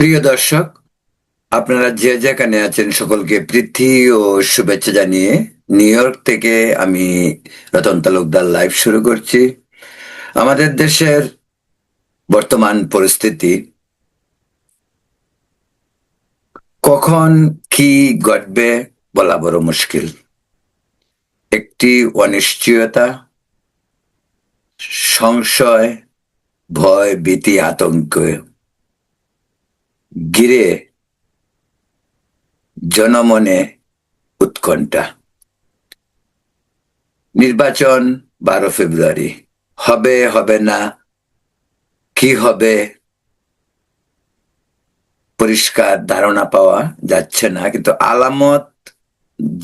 প্রিয় দর্শক, আপনারা যে যেখানে আছেন সকলকে প্রীতি ও শুভেচ্ছা জানিয়ে নিউ ইয়র্ক থেকে আমি রতন তালুকদার লাইভ শুরু করছি। আমাদের দেশের বর্তমান পরিস্থিতি, কখন কি ঘটবে বলা বড় মুশকিল। একটি অনিশ্চয়তা, সংশয়, ভয়, ভীতি, আতঙ্ক ঘিরে জনমনে উৎকণ্ঠা। নির্বাচন 12 ফেব্রুয়ারি, হবে হবে না, কি হবে পরিষ্কার ধারণা পাওয়া যাচ্ছে না, কিন্তু আলামত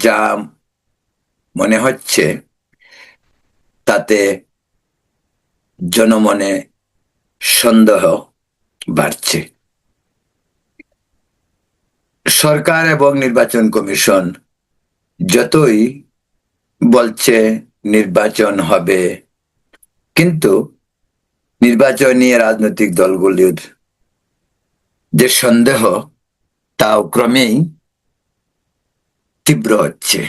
যা মনে হচ্ছে তাতে জনমনে সন্দেহ বাড়ছে। সরকার এবং নির্বাচন কমিশন যতই বলছে নির্বাচন হবে, কিন্তু নির্বাচন নিয়ে রাজনৈতিক দলগুলির যে সন্দেহ তাও ক্রমেই তীব্র হচ্ছে।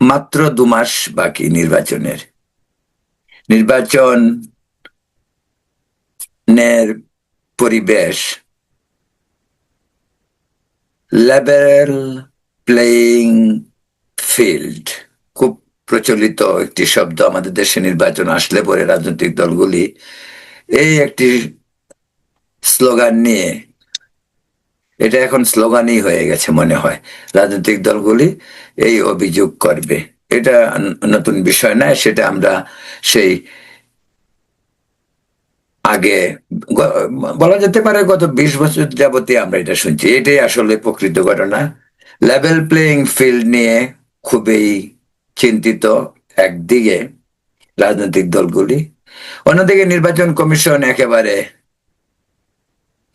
মাত্র 2 মাস বাকি নির্বাচনের। নির্বাচনের পরিবেশ লেভেল প্লেইং ফিল্ড, খুব প্রচলিত একটি শব্দ আমাদের দেশে। নির্বাচন আসলে পরে রাজনৈতিক দলগুলি এই একটি স্লোগান নিয়ে, এটা এখন স্লোগানই হয়ে গেছে মনে হয়, রাজনৈতিক দলগুলি এই অভিযোগ করবে। এটা নতুন বিষয় নয়, সেটা আমরা সেই আগে বলা যেতে পারে গত 20 বছর যাবতীয় আমরা এটা শুনছি। এটাই আসলে প্রকৃত ঘটনা। লেভেল প্লেইং ফিল্ড নিয়ে খুবই চিন্তিত একদিকে রাজনৈতিক দলগুলি, অন্যদিকে নির্বাচন কমিশন একেবারে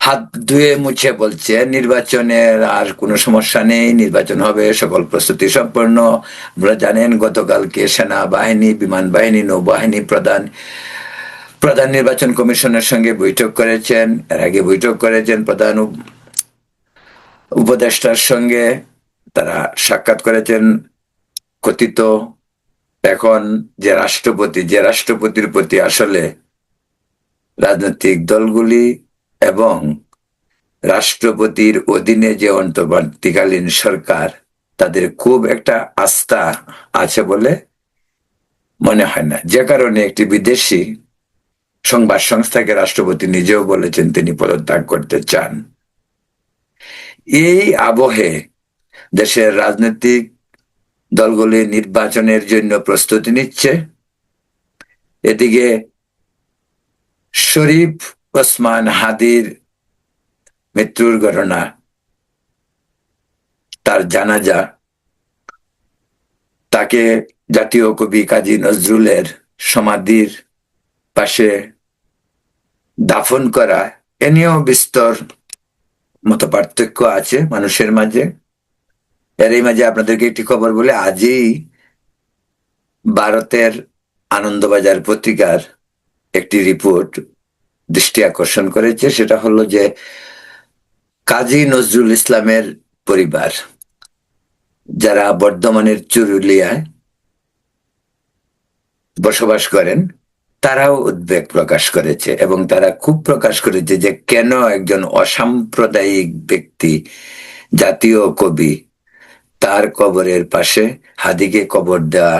হাত ধুয়ে মুছে বলছে নির্বাচনের আর কোনো সমস্যা নেই, নির্বাচন হবে, সকল প্রস্তুতি সম্পন্ন। আপনারা জানেন গতকালকে সেনাবাহিনী, বিমান বাহিনী, নৌবাহিনী প্রধান প্রধান নির্বাচন কমিশনের সঙ্গে বৈঠক করেছেন। এর আগে বৈঠক করেছেন প্রধান উপদেষ্টার সঙ্গে, তারা সাক্ষাৎ করেছেন। কথিত এখন যে রাষ্ট্রপতির প্রতি আসলে রাজনৈতিক দলগুলি এবং রাষ্ট্রপতির অধীনে যে অন্তর্বর্তীকালীন সরকার, তাদের খুব একটা আস্থা আছে বলে মনে হয় না। যে কারণে একটি বিদেশি সংবাদ সংস্থাকে রাষ্ট্রপতি নিজেও বলেছেন তিনি পদত্যাগ করতে চান। এই আবহে দেশের রাজনৈতিক দলগুলি নির্বাচনের জন্য প্রস্তুতি নিচ্ছে। এদিকে শরীফ ওসমান হাদির মৃত্যুর ঘটনা, তার জানাজা, তাকে জাতীয় কবি কাজী নজরুলের সমাধির পাশে দাফন করা, এ নিয়েও বিস্তর মতপার্থক্য আছে মানুষের মাঝে। এরই মাঝে আপনাদেরকে একটি খবর বলে, আজই ভারতের আনন্দবাজার পত্রিকার একটি রিপোর্ট দৃষ্টি আকর্ষণ করেছে। সেটা হলো যে কাজী নজরুল ইসলামের পরিবার, যারা বর্ধমানের চুরুলিয়ায় বসবাস করেন, তারাও উদ্বেগ প্রকাশ করেছে এবং তারা খুব প্রকাশ করেছে যে কেন একজন অসাম্প্রদায়িক ব্যক্তি, জাতীয় কবি, তার কবরের পাশে হাদিকে কবর দেওয়া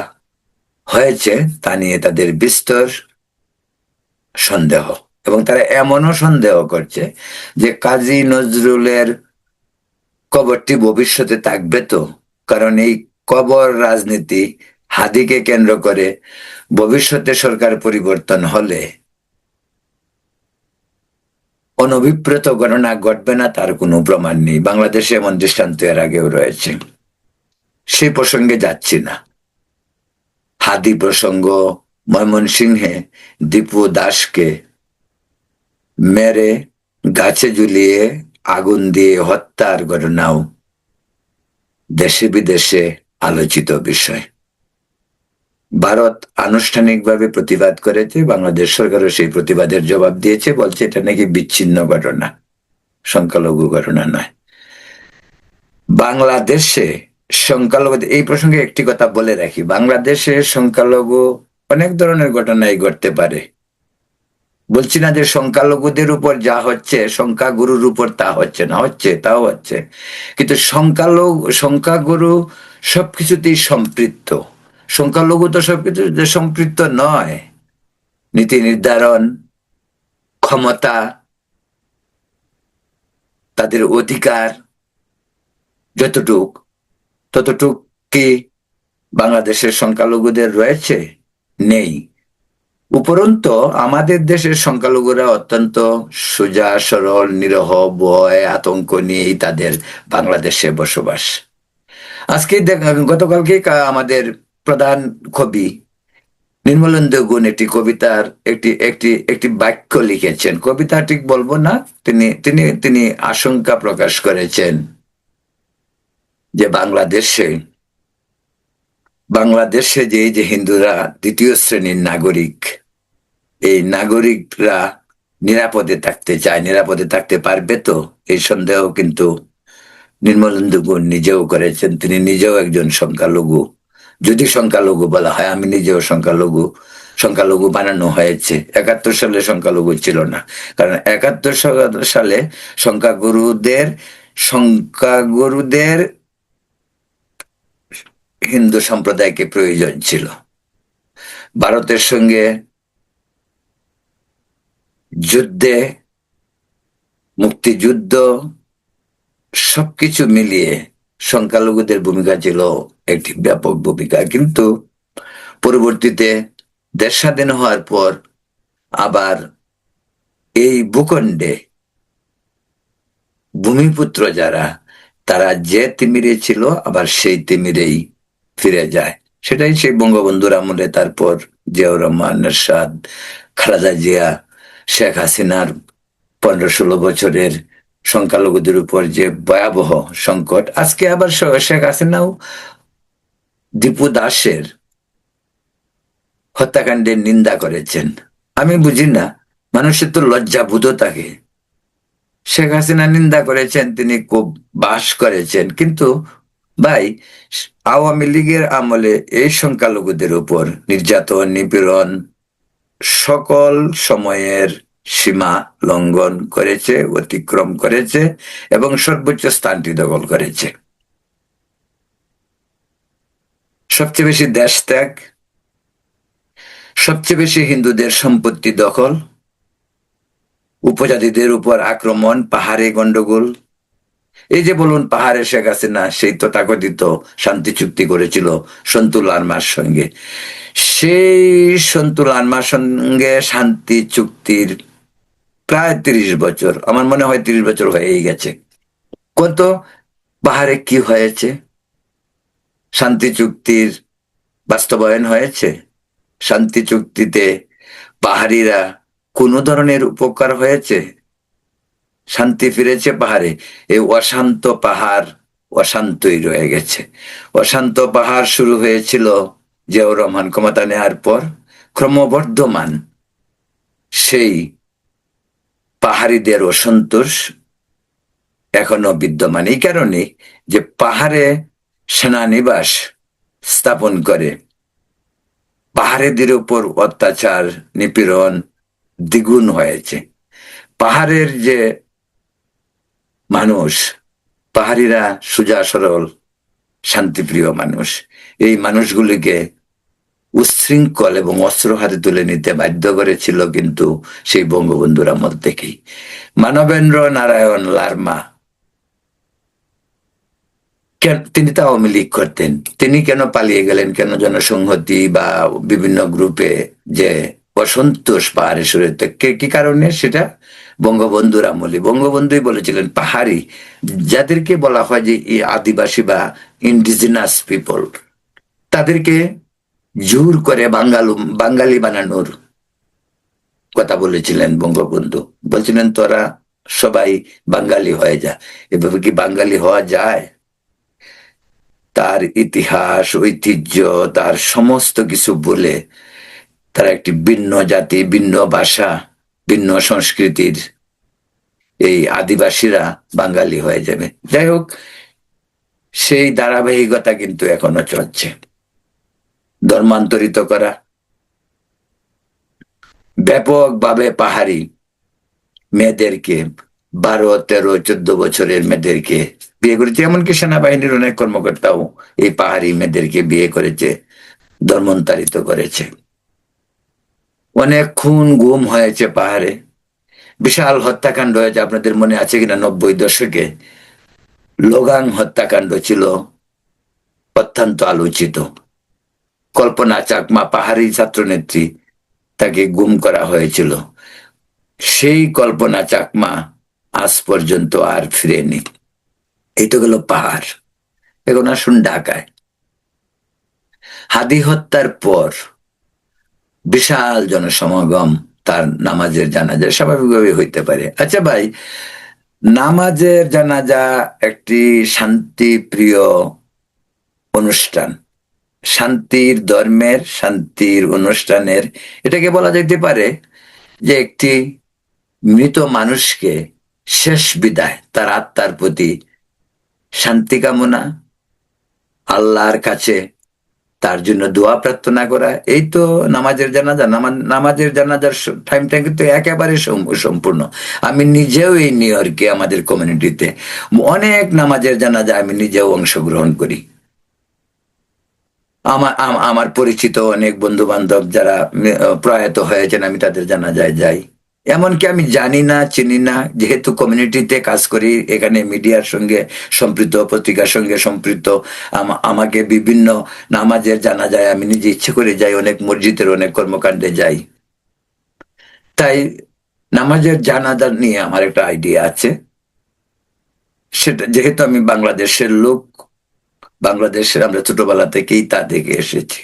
হয়েছে, তা নিয়ে তাদের বিস্তর সন্দেহ। এবং তারা এমনও সন্দেহ করছে যে কাজী নজরুলের কবরটি ভবিষ্যতে থাকবে তো, কারণ এই কবর রাজনীতি হাদিকে কেন্দ্র করে ভবিষ্যতে সরকার পরিবর্তন হলে অনভিপ্রেত ঘটনা ঘটবে না তার কোনো প্রমাণ নেই। বাংলাদেশে এমন দৃষ্টান্ত এর আগেও রয়েছে, সেই প্রসঙ্গে যাচ্ছি না। হাদি প্রসঙ্গ, ময়মনসিংহে দীপু দাসকে মেরে গাছে ঝুলিয়ে আগুন দিয়ে হত্যার ঘটনাও দেশে বিদেশে আলোচিত বিষয়। ভারত আনুষ্ঠানিকভাবে প্রতিবাদ করেছে, বাংলাদেশ সরকারও সেই প্রতিবাদের জবাব দিয়েছে, বলছে এটা নাকি বিচ্ছিন্ন ঘটনা, সংখ্যালঘু ঘটনা নয়। বাংলাদেশে সংখ্যালঘু, এই প্রসঙ্গে একটি কথা বলে রাখি, বাংলাদেশে সংখ্যালঘু অনেক ধরনের ঘটনাই ঘটতে পারে। বলছি না যে সংখ্যালঘুদের উপর যা হচ্ছে সংখ্যাগুরুর উপর তা হচ্ছে না, হচ্ছে, তাও হচ্ছে, কিন্তু সংখ্যাগুরু সবকিছুতেই সম্পৃক্ত, সংখ্যালঘু তো সবকিছু সম্পৃক্ত নয়। নীতি নির্ধারণ, ক্ষমতা, তাদের অধিকার যতটুক, ততটুক কি বাংলাদেশের সংখ্যালঘুদের রয়েছে? নেই। উপরন্তু আমাদের দেশের সংখ্যালঘুরা অত্যন্ত সোজা সরল, নিরহ, ভয় আতঙ্ক নিয়েই তাদের বাংলাদেশে বসবাস। আজকে গতকালকে আমাদের প্রধান কবি নির্মলেন্দু গুণ একটি কবিতার একটি একটি একটি বাক্য লিখেছেন, কবিতা ঠিক বলবো না, তিনি তিনি তিনি আশঙ্কা প্রকাশ করেছেন যে বাংলাদেশে যে হিন্দুরা দ্বিতীয় শ্রেণীর নাগরিক, এই নাগরিকরা নিরাপদে থাকতে চায়, নিরাপদে থাকতে পারবে তো, এই সন্দেহ কিন্তু নির্মলেন্দু গুণ নিজেও করেছেন। তিনি নিজেও একজন সংখ্যালঘু, যদি সংখ্যালঘু বলা হয়, আমি নিজেও সংখ্যালঘু, সংখ্যালঘু বানানো হয়েছে। 71 সালে সংখ্যালঘু ছিল না, কারণ 71 সালে সংখ্যাগুরুদের হিন্দু সম্প্রদায়কে প্রয়োজন ছিল। ভারতের সঙ্গে যুদ্ধে, মুক্তিযুদ্ধ, সবকিছু মিলিয়ে সংখ্যালঘুদের ভূমিকা ছিল একটি ব্যাপক ভূমিকা। কিন্তু পরবর্তীতে দেশ স্বাধীন হওয়ার পর আবার এই ভূখণ্ডে ভূমিপুত্র যারা, তারা যে তিমিরে ছিল আবার সেই তিমিরেই ফিরে যায়। সেটাই সেই বঙ্গবন্ধুর আমলে, তারপর জিয়াউর রহমান, এরশাদ, খালেদা জিয়া, শেখ হাসিনার 15-16 বছরের সংখ্যালঘুদের উপর যে ভয়াবহ সংকট, আজকে আবার শেখ হাসিনাও দীপু দাসের হত্যাকাণ্ডের নিন্দা করেছেন। আমি বুঝি না, মানুষের তো লজ্জাবোধ থাকে। শেখ হাসিনা নিন্দা করেছেন, তিনি খুব বাস করেছেন, কিন্তু ভাই, আওয়ামী লীগের আমলে এই সংখ্যালঘুদের উপর নির্যাতন, নিপীড়ন সকল সময়ের সীমা লঙ্ঘন করেছে, অতিক্রম করেছে এবং সর্বোচ্চ স্থানটি দখল করেছে। সবচেয়ে বেশি দেশ ত্যাগ, সবচেয়ে বেশি হিন্দুদের সম্পত্তি দখল, উপজাতিদের উপর আক্রমণ, পাহাড়ে গন্ডগোল। এই যে বলুন, পাহাড়ে শেখ হাসিনা সেই তথাকথিত শান্তি চুক্তি করেছিল সন্তু লারমার সঙ্গে, সেই সন্তু লারমার সঙ্গে শান্তি চুক্তির প্রায় 30 বছর, আমার মনে হয় 30 বছর হয়েই গেছে। কত পাহাড়ে কি হয়েছে? শান্তি চুক্তির বাস্তবায়ন হয়েছে? শান্তি চুক্তিতে পাহাড়িরা কোনো ধরনের উপকার হয়েছে? শান্তি ফিরেছে পাহাড়ে? এই অশান্ত পাহাড় অশান্তই রয়ে গেছে। অশান্ত পাহাড় শুরু হয়েছিল জিয়াউর রহমান ক্ষমতা নেওয়ার পর, ক্রমবর্ধমান সেই পাহাড়িদের অসন্তোষ এখনো বিদ্যমান, এই কারণে যে পাহাড়ে সেনানিবাস স্থাপন করে পাহাড়িদের উপর অত্যাচার, নিপীড়ন দ্বিগুণ হয়েছে। পাহাড়ের যে মানুষ, পাহাড়িরা সোজা সরল শান্তিপ্রিয় মানুষ, এই মানুষগুলিকে উচ্ছৃঙ্খল এবং অস্ত্র হাতে তুলে নিতে বাধ্য করেছিল কিন্তু সেই বঙ্গবন্ধুর আমল থেকেই। মানবেন্দ্র নারায়ণ লারমা, তিনি তো আওয়ামী লীগ করতেন, তিনি কেন পালিয়ে গেলেন? কেন জনসংহতি বা বিভিন্ন গ্রুপে যে অসন্তোষ পাহাড়ে শুরু, কি কারণে? সেটা বঙ্গবন্ধুর আমলে। বঙ্গবন্ধুই বলেছিলেন পাহাড়ি যাদেরকে বলা হয় যে আদিবাসী বা ইন্ডিজিনাস পিপল, তাদেরকে জোর করে বাঙালি বানানোর কথা বলেছিলেন বঙ্গবন্ধু। বলছিলেন তোরা সবাই বাঙালি হয়ে যা। এভাবে কি বাঙালি হওয়া যায়? তার ইতিহাস, ঐতিহ্য, তার সমস্ত কিছু বলে তারা একটি ভিন্ন জাতি, ভিন্ন ভাষা, ভিন্ন সংস্কৃতির এই আদিবাসীরা বাঙালি হয়ে যাবে। যাই হোক, সেই ধারাবাহিকতা কিন্তু এখনো চলছে। ধর্মান্তরিত করা, ব্যাপকভাবে পাহাড়ি মেয়েদেরকে, 12, 13, 14 বছরের মেয়েদেরকে বিয়ে করেছে। এমনকি সেনাবাহিনীর অনেক কর্মকর্তাও এই পাহাড়ি মেয়েদেরকে বিয়ে করেছে, ধর্মান্তরিত করেছে। অনেক খুন গুম হয়েছে পাহাড়ে, বিশাল হত্যাকাণ্ড হয়েছে। আপনাদের মনে আছে কিনা 90 দশকে লোগাং হত্যাকাণ্ড ছিল অত্যন্ত আলোচিত। কল্পনা চাকমা পাহাড়ি ছাত্রনেত্রী, তাকে গুম করা হয়েছিল। সেই কল্পনা চাকমা আজ পর্যন্ত আর ফিরেনি। এই তো গেল পাহাড়। এখন আসুন ঢাকায়। হাদি হত্যার পর বিশাল জনসমাগম, তার নামাজের জানাজা স্বাভাবিকভাবে হইতে পারে। আচ্ছা ভাই, নামাজের জানাজা একটি শান্তিপ্রিয় অনুষ্ঠান, শান্তির ধর্মের, শান্তির অনুষ্ঠানের এটাকে বলা যেতে পারে যে একটি মৃত মানুষকে শেষ বিদায়, তার আত্মার প্রতি শান্তি কামনা, আল্লাহর কাছে তার জন্য দোয়া প্রার্থনা করা। এই তো নামাজের জানাজা। নামাজের জানাজার টাইমটা কিন্তু একেবারে সম্পূর্ণ। আমি নিজেও এই নিউ ইয়র্কে আমাদের কমিউনিটিতে অনেক নামাজের জানাজা আমি নিজেও অংশগ্রহণ করি। আমার পরিচিত অনেক বন্ধু বান্ধব যারা প্রয়াত হয়েছেন, আমি তাদের জানাজায় যাই। এমনকি আমি জানি না, চিনি না, যেহেতু কমিউনিটিতে কাজ করি, এখানে মিডিয়ার সঙ্গে সম্পৃক্ত, পত্রিকার সঙ্গে সম্পৃক্ত, আমাকে বিভিন্ন নামাজের জানাজায় আমি নিজে ইচ্ছে করে যাই, অনেক মসজিদের অনেক কর্মকাণ্ডে যাই। তাই নামাজের জানাজা নিয়ে আমার একটা আইডিয়া আছে। সেটা যেহেতু আমি বাংলাদেশের লোক, বাংলাদেশের আমরা ছোটবেলা থেকেই তা দেখে এসেছি।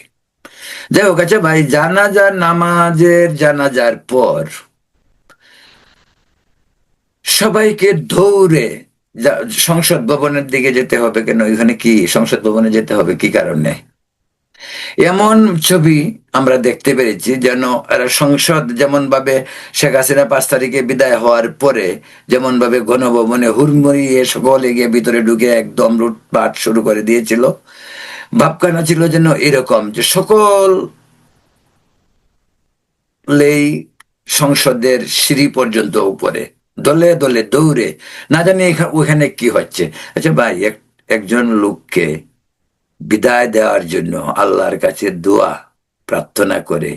যাই হোক, আচ্ছা ভাই, নামাজের জানাজার পর সবাইকে দৌড়ে সংসদ ভবনের দিকে যেতে হবে কেন? ওইখানে কি সংসদ ভবনে যেতে হবে কি কারণে? এমন ছবি আমরা দেখতে পেরেছি যেন এরা সংসদ যেমন ভাবে শেখ হাসিনা 5 তারিখে বিদায় হওয়ার পরে যেমন ভাবে গণভবনে হুড়মুড়িয়ে সকলে গিয়ে ভিতরে ঢুকে একদম লুটপাট শুরু করে দিয়েছিল, ভাবখানা ছিল যেন এরকম যে সকলেই সংসদের সিঁড়ি পর্যন্ত উপরে দলে দলে দৌড়ে, না জানি ওখানে কি হচ্ছে। আচ্ছা ভাই, একজন লোককে বিদায় দেওয়ার জন্য আল্লাহর কাছে দোয়া প্রার্থনা করে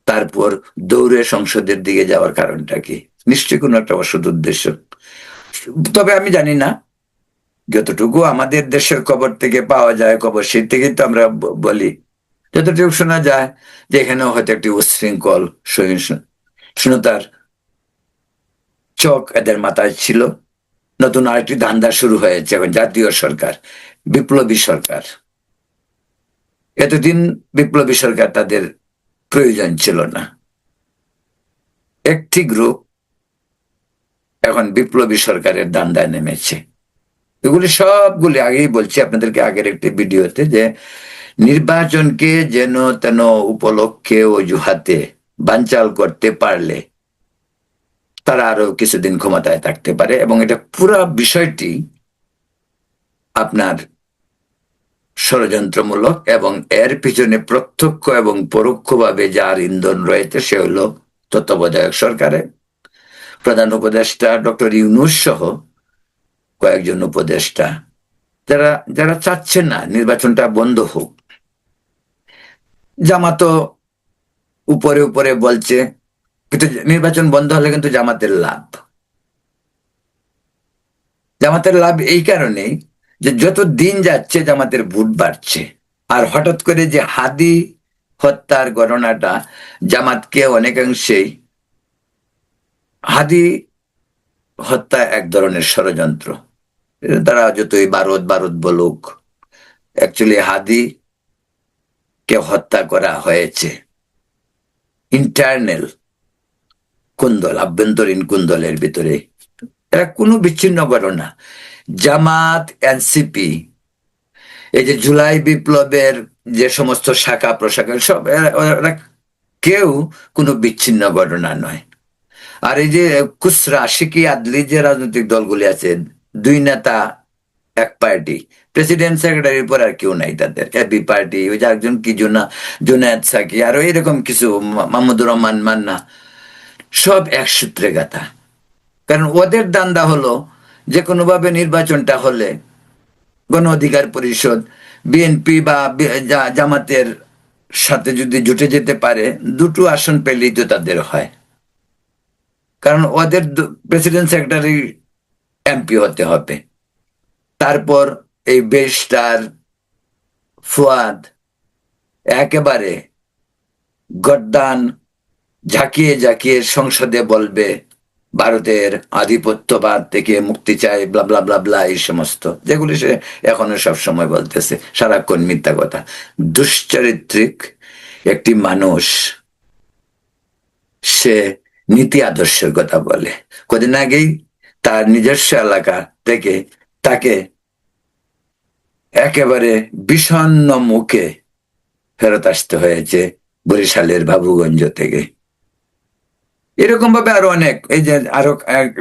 তারপর দৌড়ে সংসদের দিকে যাওয়ার কারণটা কি? নিশ্চয়ই কোনো একটা অসৎ উদ্দেশ্য। তবে আমি জানি না, যতটুকু আমাদের দেশের খবর থেকে পাওয়া যায়, খবর সেই থেকেই তো আমরা বলি, যতটুকু শোনা যায় যে এখানেও হয়তো একটি উচ্ছৃঙ্খল সহিষ্ণুতার চোখ এদের মাথায় ছিল। নতুন আরেকটি ধান্দা শুরু হয়েছে এখন, জাতীয় সরকার, বিপ্লবী সরকার। এতদিন বিপ্লবী সরকার তাদের প্রয়োজন ছিল না। একটি গ্রুপ এখন বিপ্লবী সরকারের ধান্দায় নেমেছে। এগুলি সবগুলি আগেই বলছি আপনাদেরকে আগের একটি ভিডিওতে, যে নির্বাচনকে যেন তেন উপলক্ষে অজুহাতে বানচাল করতে পারলে তারা আরো কিছুদিন ক্ষমতায় থাকতে পারে। এবং এটা পুরো বিষয়টি আপনার ষড়যন্ত্রমূলক, এবং এর পিছনে প্রত্যক্ষ এবং পরোক্ষভাবে যার ইন্ধন রয়েছে সে হলো তত্ত্বাবধায়ক সরকারের প্রধান উপদেষ্টা ডক্টর ইউনূস সহ কয়েকজন উপদেষ্টা, যারা যারা চাচ্ছে না নির্বাচনটা বন্ধ হোক। জামাতও উপরে উপরে বলছে, কিন্তু নির্বাচন বন্ধ হলে কিন্তু জামাতের লাভ। জামাতের লাভ এই কারণেই যে যত দিন যাচ্ছে জামাতের ভোট বাড়ছে। আর হঠাৎ করে যে হাদি হত্যার ঘটনাটা জামাতকে অনেকাংশেই, হাদি হত্যা এক ধরনের ষড়যন্ত্র, তারা যতই বারদ বলুক, অ্যাকচুয়ালি হাদি কে হত্যা করা হয়েছে ইন্টারনাল কুন্দল, আভ্যন্তরীণ কুন্দলের ভিতরে। এরা কোনো বিচ্ছিন্ন ঘটনা। জামাত, এনসিপি এই যে জুলাই বিপ্লবের যে সমস্ত শাখা প্রশাখা সব ওরা কেউ কোনো বিচ্ছিন্ন ঘটনা নয়। আর এই যে কুসরা শিকি আদলি যে রাজনৈতিক দলগুলি আছে, দুই নেতা এক পার্টি, প্রেসিডেন্ট সেক্রেটারির পর আর কেউ নাই তাদের, এবি পার্টি, ওই যে একজন কি জুনায়েদ সাকি, আরো এরকম কিছু, মাহমুদুর রহমান মান্না, সব এক সূত্রে গাথা। কারণ ওদের দান্দা হলো যে কোনোভাবে নির্বাচনটা হলে গণ অধিকার পরিষদ, বিএনপি বা জামাতের সাথে যদি জুটে যেতে পারে, দুটো আসন পেলেই তো তাদের হয়। কারণ ওদের প্রেসিডেন্ট সেক্রেটারি এমপি হতে হবে, তারপর এই বেস্টার ফুয়াদ একেবারে গদ্দান ঝাঁকিয়ে ঝাঁকিয়ে সংসদে বলবে ভারতের আধিপত্যবাদ থেকে মুক্তি চাই, ব্লা ব্লা ব্লা ব্লা, এই সমস্ত যেগুলি সে এখনো সব সময় বলতেছে, সারাক্ষণ মিথ্যা কথা। দুশ্চরিত্রিক একটি মানুষ, সে নীতি আদর্শের কথা বলে। কদিন আগেই তার নিজস্ব এলাকা থেকে তাকে একেবারে বিষণ্ণ মুখে ফেরত আসতে হয়েছে বরিশালের বাবুগঞ্জ থেকে। এরকম ভাবে আরো অনেক, এই যে আরো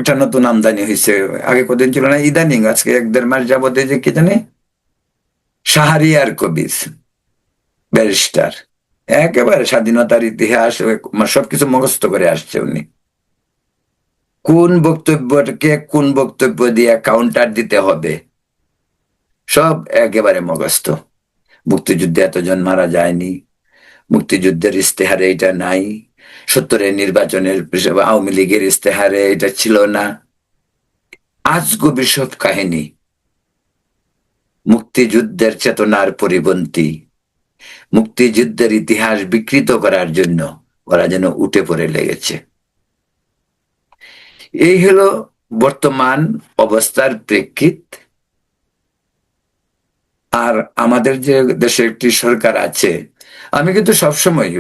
একটা নতুন আমদানি হয়েছে, আগে কদিন ছিল না, ইদানিং আজকে 1-1.5 মাস যাবত, যে কি জানি শাহরিয়ার কবির, ব্যারিস্টার, একেবারে স্বাধীনতার ইতিহাস সবকিছু মুখস্থ করে আসছে উনি। কোন বক্তব্যকে কোন বক্তব্য দিয়ে কাউন্টার দিতে হবে সব একেবারে মুখস্থ। মুক্তিযুদ্ধে এতজন মারা যায়নি, মুক্তিযুদ্ধের ইস্তেহারে এটা নাই, 70-এর নির্বাচনের আওয়ামী লীগের ইস্তেহারে এটা ছিল না, আজগুবি সব কাহিনী। মুক্তিযুদ্ধের চেতনার পরিপন্থী, মুক্তিযুদ্ধের ইতিহাস বিকৃত করার জন্য ওরা যেন উঠে পড়ে লেগেছে। এই হলো বর্তমান অবস্থার প্রেক্ষিত। আর আমাদের যে দেশে একটি সরকার আছে, আমি কিন্তু সবসময়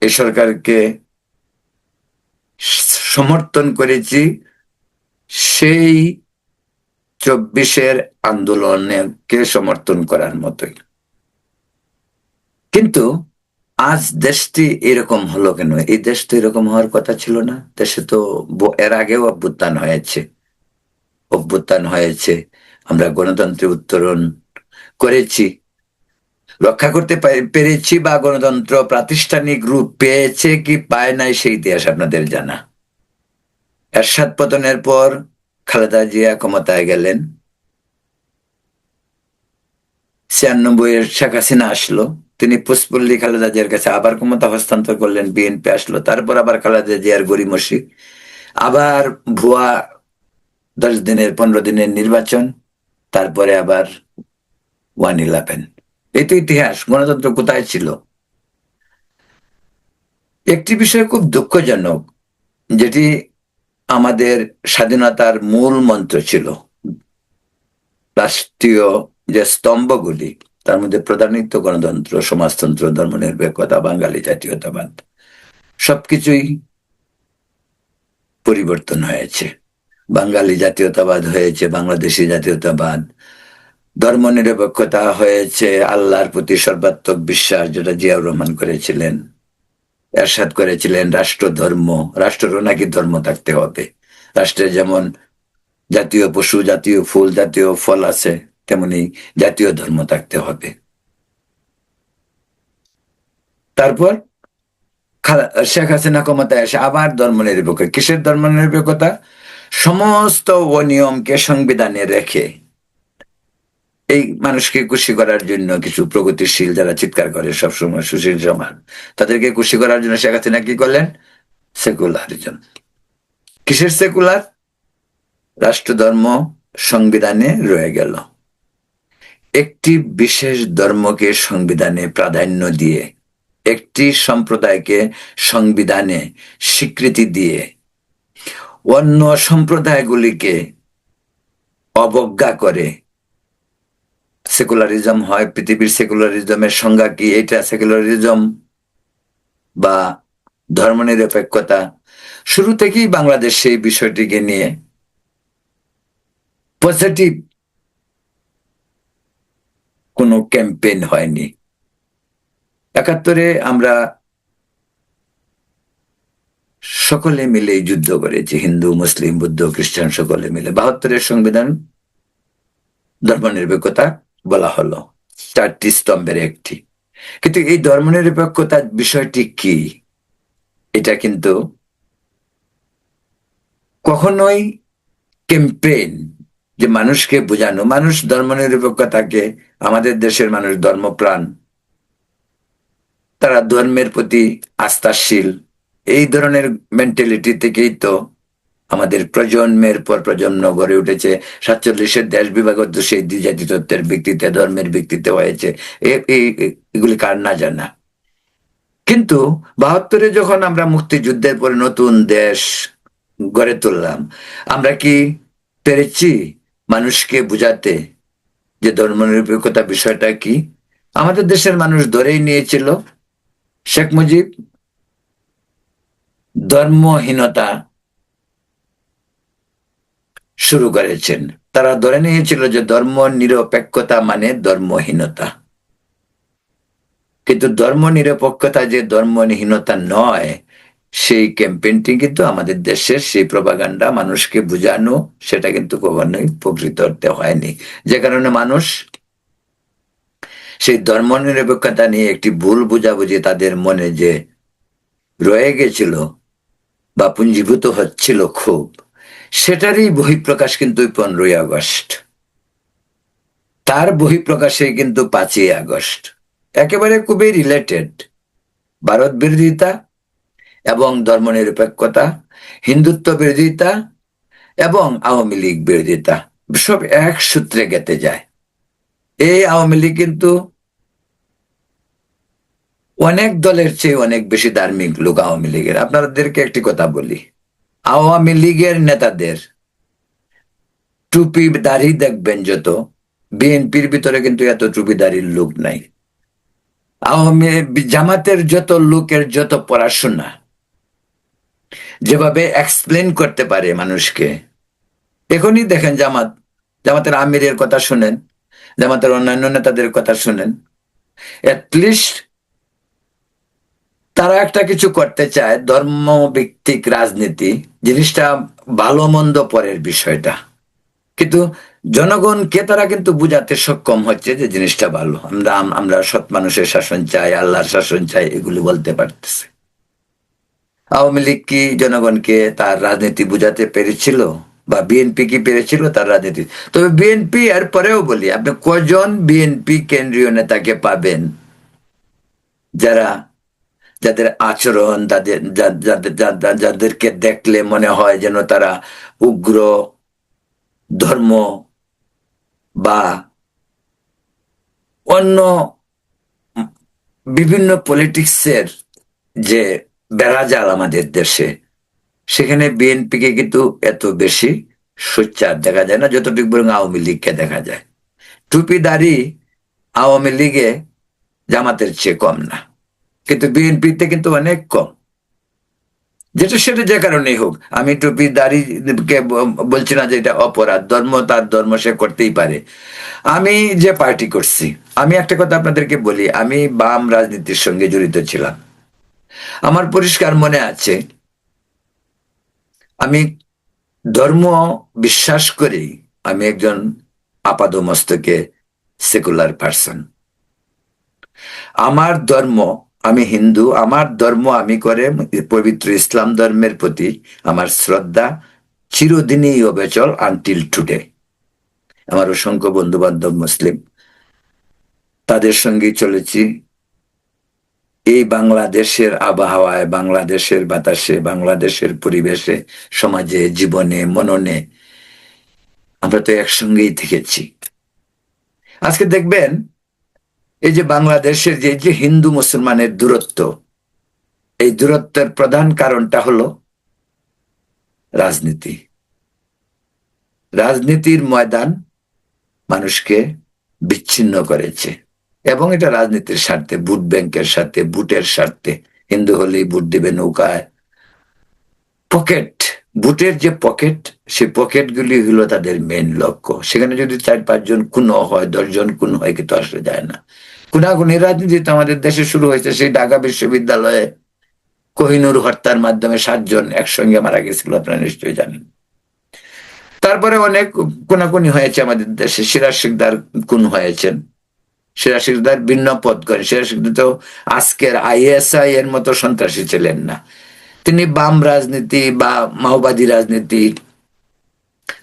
এই সরকারকে সমর্থন করেছি সেই 24-এর আন্দোলনকে সমর্থন করার মতোই। কিন্তু আজ দেশটি এরকম হলো কেন? এই দেশ তো এরকম হওয়ার কথা ছিল না। দেশে তো এর আগেও অভ্যুত্থান হয়েছে, আমরা গণতন্ত্রে উত্তরণ করেছি, রক্ষা করতে পেরেছি, বা গণতন্ত্র প্রাতিষ্ঠানিক রূপ পেয়েছে কি পায় নাই সেই ইতিহাস আপনাদের জানা। এরশাদ পতনের পর খালেদা জিয়া ক্ষমতায় গেলেন, 96-এর শেখ হাসিনা আসলো, তিনি পুষ্পল্লী খালেদা জিয়ার কাছে আবার ক্ষমতা হস্তান্তর করলেন, বিএনপি আসলো, তারপর আবার খালেদা জিয়ার গড়িমসি, আবার ভুয়া 10 দিনের 15 দিনের নির্বাচন, তারপরে আবার 1/11। এই তো ইতিহাস। গণতন্ত্র কোথায় ছিল? একটি বিষয় খুব দুঃখজনক, যেটি আমাদের স্বাধীনতার মূল মন্ত্র ছিল, রাষ্ট্রীয় যে স্তম্ভগুলি, তার মধ্যে প্রধানিত্ব গণতন্ত্র, সমাজতন্ত্র, ধর্মনিরপেক্ষতা, বাঙালি জাতীয়তাবাদ, সবকিছুই পরিবর্তন হয়েছে। বাঙালি জাতীয়তাবাদ হয়েছে বাংলাদেশি জাতীয়তাবাদ, ধর্মনিরপেক্ষতা হয়েছে আল্লাহর প্রতি সর্বাত্মক বিশ্বাস, যেটা জিয়াউর রহমান করেছিলেন, এরশাদ করেছিলেন রাষ্ট্রধর্ম, রাষ্ট্রেরও নাকি ধর্ম থাকতে হবে। রাষ্ট্রের যেমন জাতীয় পশু, জাতীয় ফুল, জাতীয় ফল আছে, তেমনি জাতীয় ধর্ম থাকতে হবে। তারপর শেখ হাসিনা ক্ষমতায় এসে আবার ধর্মনিরপেক্ষ। কিসের ধর্মনিরপেক্ষতা? সমস্ত অনিয়মকে সংবিধানে রেখে এই মানুষকে খুশি করার জন্য কিছু প্রগতিশীল যারা চিৎকার করে সবসময় সুশীল সমাজ, তাদেরকে খুশি করার জন্য শেখ হাসিনা কি করলেন? সেকুলারিজম। কিসের সেকুলার? রাষ্ট্রধর্ম সংবিধানে রয়ে গেল, একটি বিশেষ ধর্মকে সংবিধানে প্রাধান্য দিয়ে, একটি সম্প্রদায়কে সংবিধানে স্বীকৃতি দিয়ে অন্য সম্প্রদায়গুলিকে অবজ্ঞা করে সেকুলারিজম হয়। পৃথিবীর সেকুলারিজমের সংজ্ঞা কি? এটা সেকুলারিজম বা ধর্মনিরপেক্ষতা। শুরু থেকেই বাংলাদেশ সেই বিষয়টিকে নিয়ে পজিটিভ কোনো ক্যাম্পেইন হয়নি। 71-এ আমরা সকলে মিলে যুদ্ধ করেছি, হিন্দু, মুসলিম, বৌদ্ধ, খ্রিস্টান সকলে মিলে। 72-এর সংবিধান ধর্মনিরপেক্ষতা বলা হলো 4টি স্তম্ভের একটি। কিন্তু এই ধর্মনিরপেক্ষতার বিষয়টি কি, এটা কিন্তু কখনোই ক্যাম্পেইন যে মানুষকে বোঝানো, মানুষ ধর্মনিরপেক্ষতাকে, আমাদের দেশের মানুষ ধর্মপ্রাণ, তারা ধর্মের প্রতি আস্থাশীল, এই ধরনের মেন্টালিটি থেকেই তো আমাদের প্রজন্মের পর প্রজন্ম গড়ে উঠেছে। 47-এর দেশ বিভাগ তো সেই দ্বিজাতি তত্ত্বের ভিত্তিতে, ধর্মের ভিত্তিতে হয়েছে। এগুলি কার না জানা। কিন্তু 72-এ যখন আমরা মুক্তিযুদ্ধের পরে নতুন দেশ গড়ে তুললাম, আমরা কি পেরেছি মানুষকে বুঝাতে যে ধর্মনিরপেক্ষতা বিষয়টা কি? আমাদের দেশের মানুষ ধরেই নিয়েছিল শেখ মুজিব ধর্মহীনতা শুরু করেছেন। তারা ধরে নিয়েছিল যে ধর্ম নিরপেক্ষতা মানে ধর্মহীনতা। কিন্তু ধর্ম নিরপেক্ষতা যে ধর্মহীনতা নয়, সেই ক্যাম্পেইনটি কিন্তু আমাদের দেশের সেই প্রপাগান্ডা মানুষকে বুঝানো, সেটা কিন্তু কখনোই প্রকৃত অর্থে হয়নি। যে কারণে মানুষ সেই ধর্ম নিরপেক্ষতা নিয়ে একটি ভুল বুঝাবুঝি তাদের মনে যে রয়ে গেছিল বা পুঞ্জীভূত হচ্ছিল খুব, সেটারই বহিঃপ্রকাশ কিন্তু 15ই আগস্ট। তার বহিঃপ্রকাশে কিন্তু 5ই আগস্ট একেবারে খুবই রিলেটেড। ভারত বিরোধিতা এবং ধর্মনিরপেক্ষতা, হিন্দুত্ব বিরোধিতা এবং আওয়ামী লীগ বিরোধিতা সব এক সূত্রে গেঁথে যায়। এই আওয়ামী লীগ কিন্তু অনেক দলের চেয়ে অনেক বেশি ধার্মিক লোক আওয়ামী লীগের। আপনাদেরকে একটি কথা বলি, আওয়ামী লীগের নেতাদের টুপি দাড়ি দেখবেন যত, বিএনপির ভিতরে কিন্তু এত টুপি দাড়ির লোক নাই। আওয়ামী জামাতের যত লোকের যত পড়াশোনা, যেভাবে এক্সপ্লেন করতে পারে মানুষকে, এখনই দেখেন জামাতের আমিরের কথা শুনেন, জামাতের অন্যান্য নেতাদের কথা শুনেন, অ্যাটলিস্ট তারা একটা কিছু করতে চায় ধর্ম ভিত্তিক রাজনীতি, জিনিসটা ভালো মন্দ পরের বিষয়টা, কিন্তু জনগণকে তারা কিন্তু বুঝাতে সক্ষম হচ্ছে যে জিনিসটা ভালো। আমরা সৎ মানুষের শাসন চাই, আল্লাহর শাসন চাই, এগুলি বলতে পারতেছে। আওয়ামী লীগ কি জনগণকে তার রাজনীতি বুঝাতে পেরেছিল? বা বিএনপি কি পেরেছিল তার রাজনীতি? তবে বিএনপি, এর পরেও বলি, আপনি কজন বিএনপি কেন্দ্রীয় নেতাকে পাবেন যাদের আচরণ, যাদেরকে দেখলে মনে হয় যেন তারা উগ্র ধর্ম বা অন্য বিভিন্ন পলিটিক্সের যে বেড়াজাল আমাদের দেশে, সেখানে বিএনপিকে কিন্তু এত বেশি সোচ্চার দেখা যায় না যতটুকু বরং আওয়ামী লীগকে দেখা যায়। টুপিদারি আওয়ামী লীগে জামাতের চেয়ে কম না, কিন্তু বিএনপিতে কিন্তু অনেক কম। যেটা সেটা যে কারণেই হোক, আমি টুপিদারিকে বলছি না যে এটা অপরাধ, ধর্ম তার ধর্ম, সে করতেই পারে। আমি যে পার্টি করছি, আমি একটা কথা আপনাদেরকে বলি, আমি বাম রাজনীতির সঙ্গে জড়িত ছিলাম। আমার পরিষ্কার মনে আছে, আমি ধর্ম বিশ্বাস করি, আমি একজন আপাদমস্তকে সেকুলার পার্সন। আমার ধর্ম, আমি হিন্দু, আমার ধর্ম আমি করে পবিত্র ইসলাম ধর্মের প্রতি আমার শ্রদ্ধা চিরদিনই অবিচল, আনটিল টুডে। আমার অসংখ্য বন্ধু বান্ধব মুসলিম, তাদের সঙ্গেই চলেছি। এই বাংলাদেশের আবহাওয়ায়, বাংলাদেশের বাতাসে, বাংলাদেশের পরিবেশে, সমাজে, জীবনে, মননে আমরা তো একসঙ্গেই থেকেছি। আজকে দেখবেন এই যে বাংলাদেশের যে হিন্দু মুসলমানের দূরত্ব, এই দূরত্বের প্রধান কারণটা হলো রাজনীতি। রাজনীতির ময়দান মানুষকে বিচ্ছিন্ন করেছে, এবং এটা রাজনীতির স্বার্থে, ভোট ব্যাংকের স্বার্থে, ভোটের স্বার্থে। হিন্দু হলেই ভোট দিবে নৌকায়, পকেট ভোটের যে পকেট, সেই পকেটগুলি হলো তাদের মেন লক্ষ্য। সেখানে যদি 4-5 জন খুন হয়, 10 জন খুন হয়, কিন্তু আসলে যায় না। খুনাখুনি রাজনীতি তো আমাদের দেশে শুরু হয়েছে সেই ঢাকা বিশ্ববিদ্যালয়ে কোহিনূর হত্যার মাধ্যমে 7 জন একসঙ্গে মারা গেছিল, আপনারা নিশ্চয়ই জানেন। তারপরে অনেক খুনাখুনি হয়েছে আমাদের দেশে। সিরাজ শিকদার খুন হয়েছেন। সিরাজ শিকদার ভিন্ন পথ করেন। সিরাজ শিকদার তো আজকের ISI এর মতো সন্ত্রাসী ছিলেন না। তিনি বাম রাজনীতি বা মাওবাদী রাজনীতি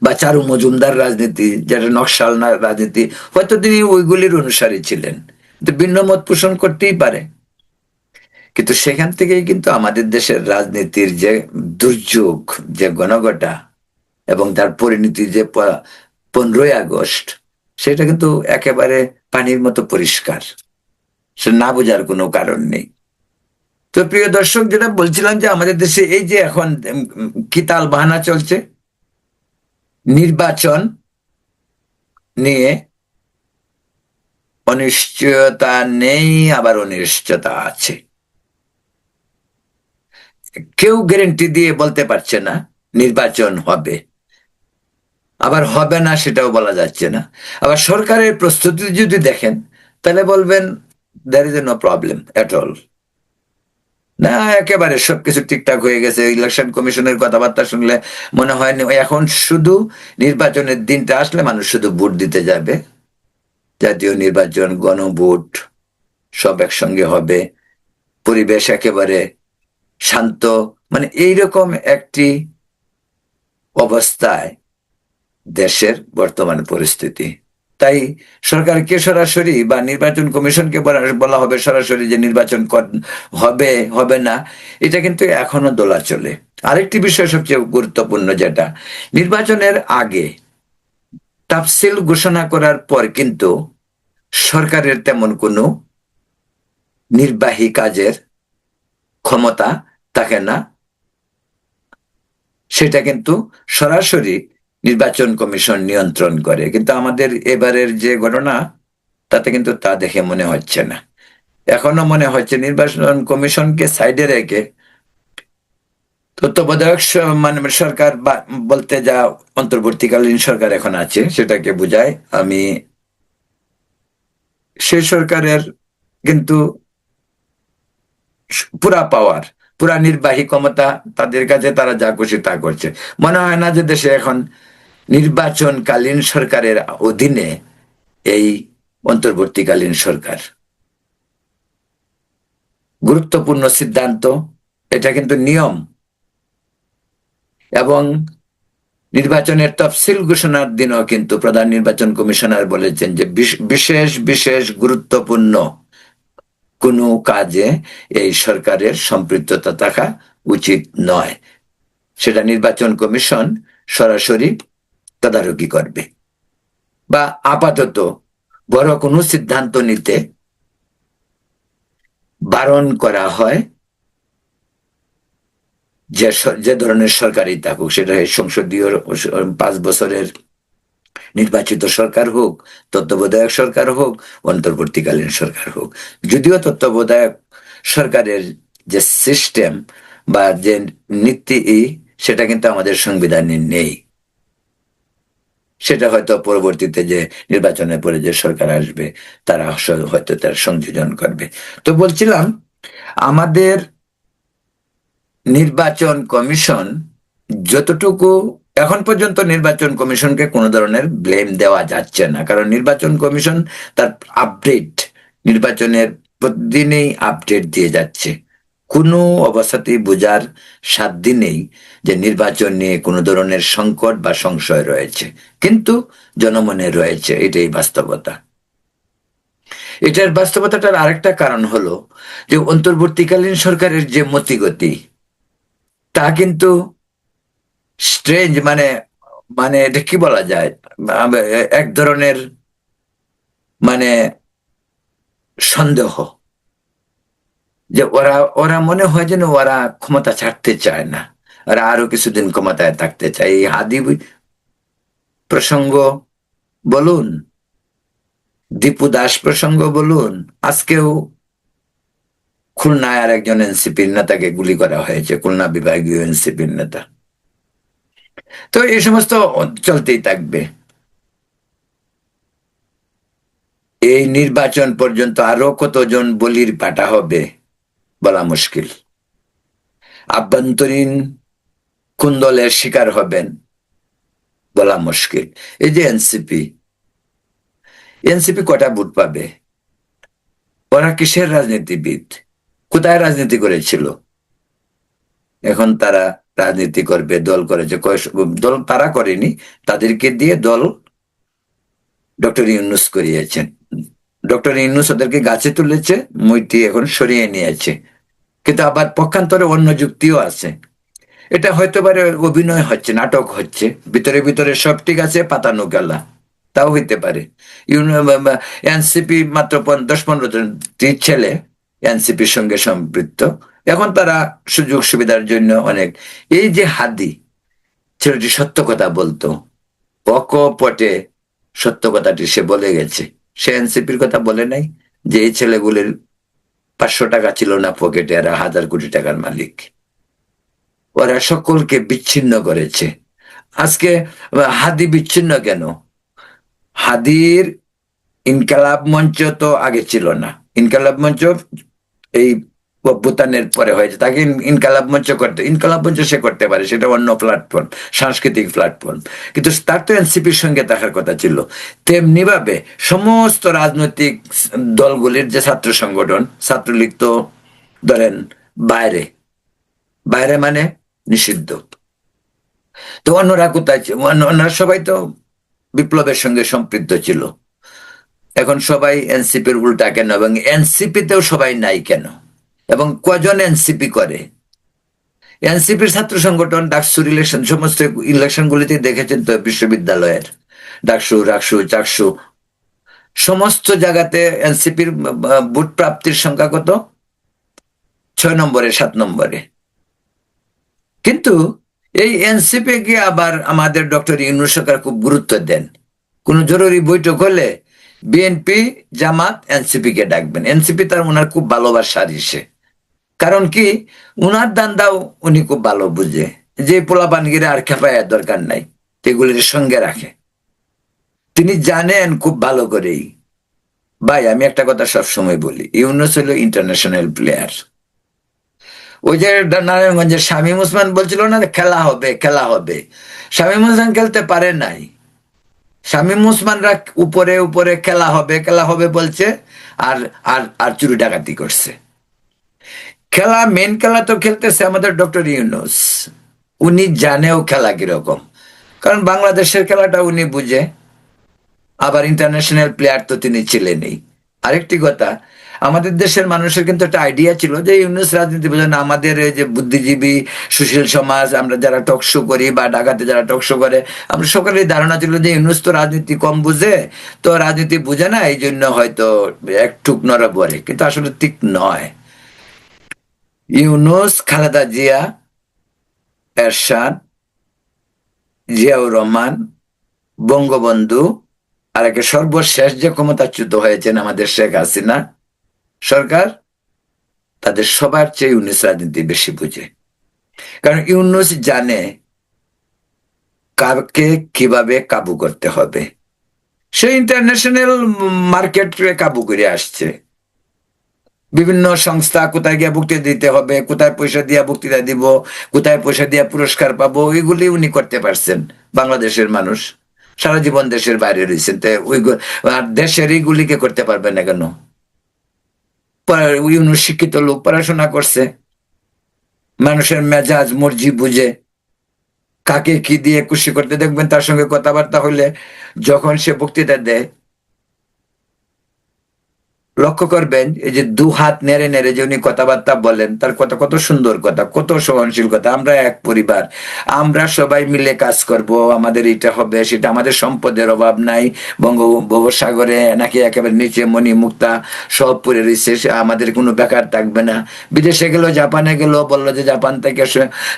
বা চারু মজুমদার রাজনীতি, যেটা নকশাল রাজনীতি, হয়তো তিনি ওইগুলির অনুসারী ছিলেন, কিন্তু ভিন্ন মত পোষণ করতেই পারে। কিন্তু সেখান থেকেই কিন্তু আমাদের দেশের রাজনীতির যে দুর্যোগ, যে গণঘটা এবং তার পরিণতি যে 15ই আগস্ট, সেটা কিন্তু একেবারে পানির মতো পরিষ্কার। সে না বোঝার কোনো কারণ নেই। তো প্রিয় দর্শক, যেটা বলছিলাম যে আমাদের দেশে এই যে এখন কি তাল বাহানা চলছে, নির্বাচন নিয়ে অনিশ্চয়তা নেই, আবার অনিশ্চয়তা আছে। কেউ গ্যারেন্টি দিয়ে বলতে পারছে না নির্বাচন হবে, আবার হবে না সেটাও বলা যাচ্ছে না। আবার সরকারের প্রস্তুতি যদি দেখেন, তাহলে বলবেন there is no problem at all. না, একেবারে সবকিছু ঠিকঠাক হয়ে গেছে। ইলেকশন কমিশনের কথাবার্তা শুনলে মনে হয় এখন শুধু নির্বাচনের দিনটা আসলে মানুষ শুধু ভোট দিতে যাবে। জাতীয় নির্বাচন, গণভোট সব একসঙ্গে হবে, পরিবেশ একেবারে শান্ত, মানে এইরকম একটি অবস্থায় দেশের বর্তমান পরিস্থিতি। তাই সরকারকে সরাসরি বা নির্বাচন কমিশনকে বলা হবে সরাসরি যে নির্বাচন হবে হবে না, এটা কিন্তু এখনো দোলাচলে। আরেকটি বিষয় সবচেয়ে গুরুত্বপূর্ণ, যেটা নির্বাচনের আগে তাফসিল ঘোষণা করার পর কিন্তু সরকারের তেমন কোনো নির্বাহী কাজের ক্ষমতা থাকে না। সেটা কিন্তু সরাসরি নির্বাচন কমিশন নিয়ন্ত্রণ করে। কিন্তু আমাদের এবারের যে ঘটনা, তাতে কিন্তু তা দেখে মনে হচ্ছে না। এখনো মনে হচ্ছে নির্বাচন কমিশনকে সাইডে রেখে তত্ত্বাবধায়ক মানে সরকার বা বলতে যা অন্তর্বর্তীকালীন সরকার এখন আছে সেটাকে বোঝায়। আমি সেই সরকারের কিন্তু পুরা পাওয়ার, পুরা নির্বাহী ক্ষমতা তাদের কাছে, তারা যা খুশি তা করছে। মনে হয় না যে দেশে এখন নির্বাচনকালীন সরকারের অধীনে এই অন্তর্বর্তীকালীন সরকার। গুরুত্বপূর্ণ সিদ্ধান্ত, এটা কিন্তু নিয়ম। এবং নির্বাচনের তফসিল ঘোষণার দিনও কিন্তু প্রধান নির্বাচন কমিশনার বলেছেন যে বিশেষ বিশেষ গুরুত্বপূর্ণ কোনো কাজে এই সরকারের সম্পৃক্ততা থাকা উচিত নয়। সেটা নির্বাচন কমিশন সরাসরি তদারকি করবে, বা আপাতত বড় কোনো সিদ্ধান্ত নিতে বারণ করা হয়। যে ধরনের সরকারই থাকুক, সেটা সংসদীয় 5 বছরের নির্বাচিত সরকার হোক, তত্ত্বাবধায়ক সরকার হোক, অন্তর্বর্তীকালীন সরকার হোক। যদিও তত্ত্বাবধায়ক সরকারের যে সিস্টেম বা যে নীতি, সেটা কিন্তু আমাদের সংবিধানে নেই। সেটা হয়তো পরবর্তীতে যে নির্বাচনের পরে যে সরকার আসবে, তারা হয়তো তার সংযোজন করবে। তো বলছিলাম, আমাদের নির্বাচন কমিশন যতটুকু, এখন পর্যন্ত নির্বাচন কমিশনকে কোনো ধরনের ব্লেম দেওয়া যাচ্ছে না, কারণ নির্বাচন কমিশন তার আপডেট, নির্বাচনের প্রতিদিনই আপডেট দিয়ে যাচ্ছে। কোনো অবস্থাতেই বোঝার সাধ্য নেই যে নির্বাচন নিয়ে কোনো ধরনের সংকট বা সংশয় রয়েছে, কিন্তু জনমনে রয়েছে, এটাই বাস্তবতা। এটার বাস্তবতাটার আরেকটা কারণ হলো যে অন্তর্বর্তীকালীন সরকারের যে মতিগতি, তা কিন্তু স্ট্রেঞ্জ, মানে মানে এটা কি বলা যায়, এক ধরনের মানে সন্দেহ, যে ওরা ওরা মনে হয় যেন ওরা ক্ষমতা ছাড়তে চায় না, ওরা আরো কিছুদিন ক্ষমতায় থাকতে চায়। এই হাদি প্রসঙ্গ বলুন, দীপু দাস প্রসঙ্গ বলুন, আজকেও খুলনায় আর একজন এনসিপির নেতাকে গুলি করা হয়েছে, খুলনা বিভাগীয় এনসিপির নেতা। তো এই সমস্ত চলতেই থাকবে। এই নির্বাচন পর্যন্ত আরো কতজন বলির পাঠা হবে বলা মুশকিল। আভ্যন্তরীণ কোন দলের শিকার হবেন বলা মুশকিল। এই যে এনসিপি, এনসিপি কটা ভোট পাবে? ওরা কিসের রাজনীতিবিদ? কোথায় রাজনীতি করেছিল? এখন তারা রাজনীতি করবে, দল করেছে। দল তারা করেনি, তাদেরকে দিয়ে দল ডক্টর ইউনূস করিয়েছেন। ডক্টর ইউনূস ওদেরকে গাছে তুলেছে, মইটি এখন সরিয়ে নিয়েছে। কিন্তু আবার পক্ষান্তরে অন্য যুক্তিও আছে। এটা হয়তো পারে অভিনয় হচ্ছে, নাটক হচ্ছে, ভিতরে ভিতরে সব ঠিক আছে, পাতানো গেলা, তাও হইতে পারে। এনসিপি মাত্র 10-15 জন ছেলে এনসিপির সঙ্গে সম্পৃক্ত। এখন তারা সুযোগ সুবিধার জন্য অনেক, এই যে হাদি ছেলেটি সত্য কথা বলতো, অকপটে সত্য কথাটি সে বলে গেছে। সে এনসিপির কথা বলে নাই যে এই ছেলেগুলির 500 টাকা ছিল না পকেটে, এরা 1000 কোটি টাকার মালিক। ওরা সকলকে বিচ্ছিন্ন করেছে। আজকে হাদি বিচ্ছিন্ন কেন? হাদির ইনকালাব মঞ্চ তো আগে ছিল না। ইনকালাব মঞ্চ এই অভ্যুত্থানের পরে হয়েছে। তাকে ইনকালাব মঞ্চ করতে, ইনকালাব মঞ্চ সে করতে পারে, সেটা অন্য প্ল্যাটফর্ম, সাংস্কৃতিক প্ল্যাটফর্ম। কিন্তু তার তো এনসিপির সঙ্গে থাকার কথা ছিল। তেমনি ভাবে সমস্ত রাজনৈতিক দলগুলির যে ছাত্র সংগঠন, ছাত্রলীগ তো ধরেন বাইরে, বাইরে মানে নিষিদ্ধ। তো অন্যরা কোথায় অন্যরা সবাই তো বিপ্লবের সঙ্গে সম্পৃক্ত ছিল। এখন সবাই এনসিপির উল্টা কেন, এবং এনসিপিতেও সবাই নাই কেন, এবং কজন এনসিপি করে? এনসিপির ছাত্র সংগঠন ডাকসুর ইলেকশন, সমস্ত ইলেকশন গুলিতে দেখেছেন তো, বিশ্ববিদ্যালয়ের ডাকসু, রাকসু, চাকসু, সমস্ত জায়গাতে এনসিপির ভোট প্রাপ্তির সংখ্যা কত? 6 নম্বরে, 7 নম্বরে। কিন্তু এই এনসিপি কে আবার আমাদের ডক্টর ইউনূস সরকার খুব গুরুত্ব দেন। কোন জরুরি বৈঠক হলে বিএনপি, জামাত, এনসিপি কে ডাকবেন। এনসিপি তার ওনার খুব ভালোবাসার ইসে। কারণ কি, উনার দান্দাও উনি খুব ভালো বুঝে, যে পোলাপানগিরে আর খেপাইয়ার দরকার নাই, এগুলির সঙ্গে রাখে। তিনি জানেন খুব ভালো করেই। ভাই, আমি একটা কথা সবসময় বলি, ইউনূস হলো ইন্টারন্যাশনাল প্লেয়ার। ওই যে নারায়ণগঞ্জের শামীম ওসমান বলছিল না, খেলা হবে খেলা হবে, শামীম ওসমান খেলতে পারে নাই। শামীম ওসমানরা উপরে উপরে খেলা হবে খেলা হবে বলছে, আর আর আর চুরি ডাকাতি করছে। খেলা, মেন খেলা তো খেলতেছে আমাদের ডক্টর ইউনূস। উনি জানেও খেলা কিরকম, কারণ বাংলাদেশের খেলাটা উনি বুঝে। আবার ইন্টারন্যাশনাল প্লেয়ার তো তিনি ছিলেনই। আরেকটি কথা, আমাদের দেশের মানুষের কিন্তু একটা আইডিয়া ছিল যে ইউনূস রাজনীতি বোঝে না। আমাদের এই যে বুদ্ধিজীবী সুশীল সমাজ, আমরা যারা টকশো করি বা ঢাকাতে যারা টকশো করে, আমরা সকলের ধারণা ছিল যে ইউনূস তো রাজনীতি কম বুঝে, তো রাজনীতি বুঝে না, এই জন্য হয়তো একটুক নড়বড়ে। কিন্তু আসলে ঠিক নয়। ইউনূস, খালেদা জিয়া, এরশাদ, জিয়াউর রহমান, বঙ্গবন্ধু, আর একে সর্বশেষ যে ক্ষমতাচ্যুত হয়েছেন আমাদের শেখ হাসিনা সরকার, তাদের সবার চেয়ে ইউনূস রাজনীতি বেশি বুঝে। কারণ ইউনূস জানে কাকে কিভাবে কাবু করতে হবে। সে ইন্টারন্যাশনাল মার্কেটে কাবু করে আসছে। বিভিন্ন সংস্থা, কোথায় গিয়ে বক্তৃতা দিতে হবে, কোথায় পয়সা দিয়ে বক্তৃতা দিব, কোথায় পয়সা দিয়ে পুরস্কার পাবো, এগুলি উনি করতে পারছেন। বাংলাদেশের মানুষ সারা জীবন দেশের বাইরে রয়েছেন, তো ওই আর দেশের এইগুলিকে করতে পারবে না কেন? ইউনূস শিক্ষিত লোক, পড়াশোনা করছে, মানুষের মেজাজ মর্জি বুঝে, কাকে কি দিয়ে খুশি করতে, দেখবেন তার সঙ্গে কথাবার্তা হলে যখন সে বক্তৃতা দেয়, লক্ষ্য করবেন এই যে দু হাত নেড়ে নেড়ে যে উনি কথাবার্তা বলেন, তার কথা কত সুন্দর কথা, কত সহনশীল কথা। আমরা এক পরিবার, আমরা সবাই মিলে কাজ করব, আমাদের এটা হবে সেটা, আমাদের সম্পদের অভাব নাই, বঙ্গোপসাগরে নাকি একেবারে নিচে মণি মুক্তা সব পড়ে রয়েছে, আমাদের কোনো বেকার থাকবে না। বিদেশে গেল, জাপানে গেল, বললো যে জাপান থেকে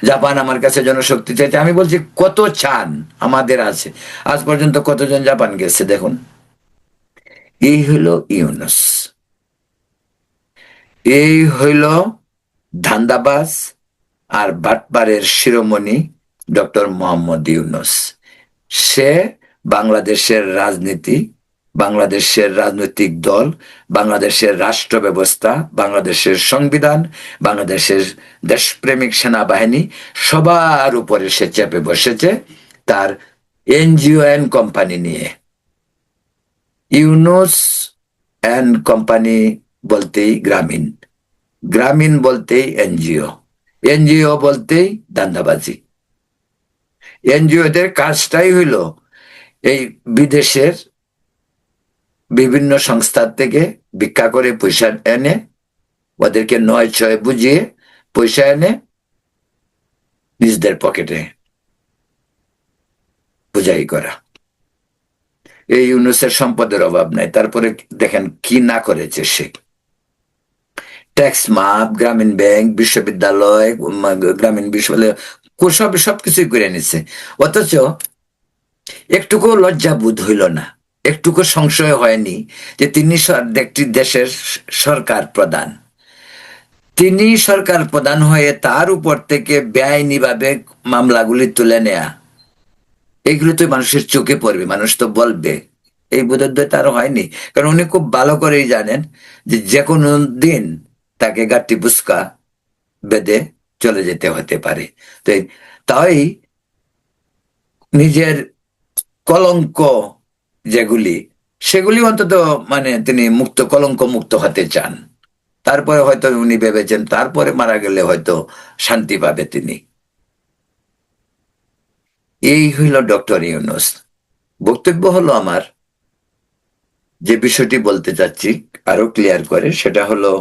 জাপান আমার কাছে জনশক্তি চাইছে। আমি বলছি কত চান আমাদের আছে, আজ পর্যন্ত কতজন জাপান গেছে দেখুন। এই হলো ইউনূস, এই হইল ধান্দাবাজ আর বাটপারের শিরোমণি ডক্টর মোহাম্মদ ইউনূস। সে বাংলাদেশের রাজনীতি, বাংলাদেশের রাজনৈতিক দল, বাংলাদেশের রাষ্ট্র ব্যবস্থা, বাংলাদেশের সংবিধান, বাংলাদেশের দেশপ্রেমিক সেনাবাহিনী সবার উপরে সে চেপে বসেছে তার এনজিও অ্যান্ড কোম্পানি নিয়ে। ইউনূস অ্যান্ড কোম্পানি বলতেই গ্রামীণ, গ্রামীণ বলতেই এনজিও, এনজিও বলতেই ধান্দাবাজি। এনজিওদের কাজটাই হইল এই বিদেশের বিভিন্ন সংস্থার থেকে ভিক্ষা করে পয়সা এনে, ওদেরকে নয় ছয় বুঝিয়ে পয়সা এনে নিজেদের পকেটে বোঝাই করা। এই ইউনূসের সম্পদের অভাব নাই, তারপরে দেখেন কি না করেছে সে। ট্যাক্স মাপ, গ্রামীণ ব্যাংক, বিশ্ববিদ্যালয়, গ্রামীণ বিশ্ববিদ্যালয় সবকিছুই করে নিচ্ছে। অথচ একটুকু লজ্জা বোধ হইল না, একটুকু সংশয় হয়নি যে তিনি একটি দেশের সরকার প্রধান, তিনি সরকার প্রধান হয়ে তার উপর থেকে বেআইনিভাবে মামলাগুলি তুলে নেয়া, এগুলো তো মানুষের চোখে পড়বে, মানুষ তো বলবে। এই বোধোদয় তার হয়নি, কারণ উনি খুব ভালো করেই জানেন যে কোনো দিন তাকে গাট্টি বুস্কা বেঁধে চলে যেতে হতে পারে। তো তাই নিজের কলঙ্ক যেগুলি, সেগুলি অন্তত মানে তিনি মুক্ত, কলঙ্ক মুক্ত হতে চান। তারপরে হয়তো উনি ভেবেছেন তারপরে মারা গেলে হয়তো শান্তি পাবে তিনি। এই হইল ডক্টর ইউনূস। বক্তব্য হলো আমার, যে বিষয়টি বলতে চাচ্ছি আরো ক্লিয়ার করে, সেটা হলো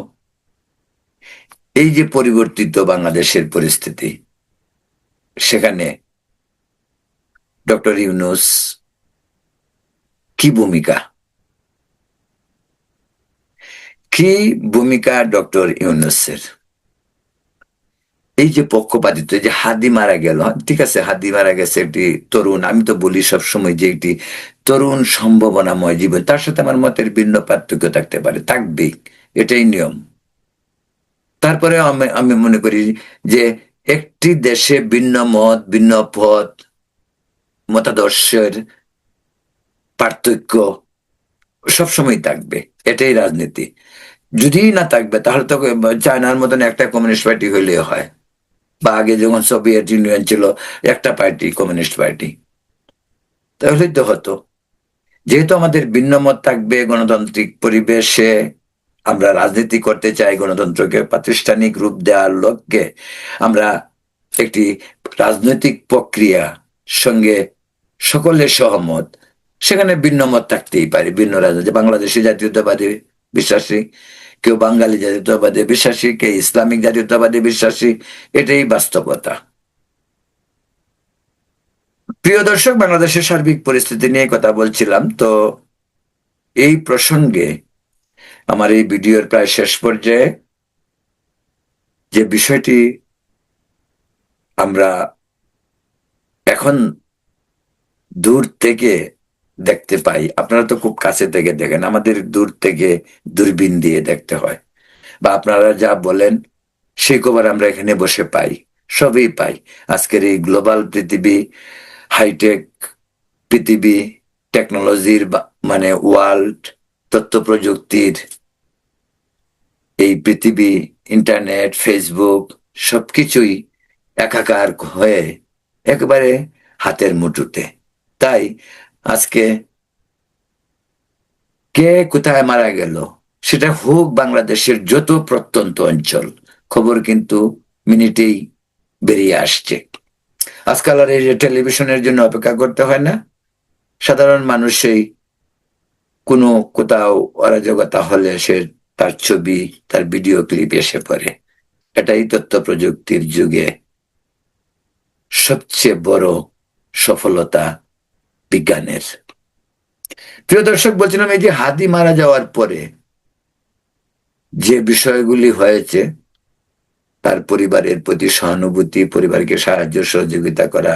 এই যে পরিবর্তিত বাংলাদেশের পরিস্থিতি, সেখানে ডক্টর ইউনূস কি ভূমিকা, কি ভূমিকা ডক্টর ইউনূসের? এই যে পক্ষপাতিত্ব, যে হাদি মারা গেল, ঠিক আছে হাদি মারা গেছে একটি তরুণ, আমি তো বলি সবসময় যে একটি তরুণ সম্ভাবনাময় জীবন, তার সাথে আমার মতের ভিন্ন পার্থক্য থাকতে পারে, থাকবেই, এটাই নিয়ম। তারপরে আমি মনে করি যে একটি দেশে ভিন্ন মত, ভিন্ন পথ, মতাদর্শের পার্থক্য সবসময় থাকবে, এটাই রাজনীতি। যদি না থাকবে তাহলে তো চায়নার মতন একটা কমিউনিস্ট পার্টি হইলে হয়, বা আগে যখন সোভিয়েত ইউনিয়ন ছিল একটা পার্টি, কমিউনিস্ট পার্টি, তাহলেই তো হতো। যেহেতু আমাদের ভিন্ন মত থাকবে, গণতান্ত্রিক পরিবেশে আমরা রাজনীতি করতে চাই, গণতন্ত্রকে প্রাতিষ্ঠানিক রূপ দেওয়ার লক্ষ্যে আমরা একটি রাজনৈতিক প্রক্রিয়া সঙ্গে সকলের সহমত, সেখানে ভিন্ন মত থাকতেই পারে। ভিন্ন রাজনীতি, বাংলাদেশি জাতীয়তাবাদী বিশ্বাসী, কেউ বাঙালি জাতীয়তাবাদী বিশ্বাসী, কেউ ইসলামিক জাতীয়তাবাদী বিশ্বাসী, এটাই বাস্তবতা। প্রিয় দর্শক, বাংলাদেশের সার্বিক পরিস্থিতি নিয়ে কথা বলছিলাম। তো এই প্রসঙ্গে আমার এই ভিডিওর প্রায় শেষ পর্যায়ে যে বিষয়টি আমরা এখন দূর থেকে দেখতে পাই, আপনারা তো খুব কাছে থেকে দেখেন, আমাদের দূর থেকে দূরবীন দিয়ে দেখতে হয়, বা আপনারা যা বলেন সেই খবর আমরা এখানে বসে পাই, সবই পাই। আজকের এই গ্লোবাল পৃথিবী, হাইটেক পৃথিবী, টেকনোলজির মানে ওয়ার্ল্ড, তথ্য প্রযুক্তির এই পৃথিবী, ইন্টারনেট, ফেসবুক, সবকিছুই একাকার হয়ে একেবারে হাতের মুঠোতে। তাই আজকে কে কোথায় মারা গেল, সেটা হোক বাংলাদেশের যত প্রত্যন্ত অঞ্চল, খবর কিন্তু মিনিটেই বেরিয়ে আসছে। আজকাল আর এই যে টেলিভিশনের জন্য অপেক্ষা করতে হয় না, সাধারণ মানুষই কোনো কোথাও অরাজকতা হলে সে তার ছবি, তার ভিডিও ক্লিপ এসে পড়ে। এটাই তথ্য প্রযুক্তির যুগে সবচেয়ে বড় সফলতা বিজ্ঞানের। প্রিয় দর্শক, বলছিলাম এই যে হাদি মারা যাওয়ার পরে যে বিষয়গুলি হয়েছে, তার পরিবারের প্রতি সহানুভূতি, পরিবারকে সাহায্য সহযোগিতা করা,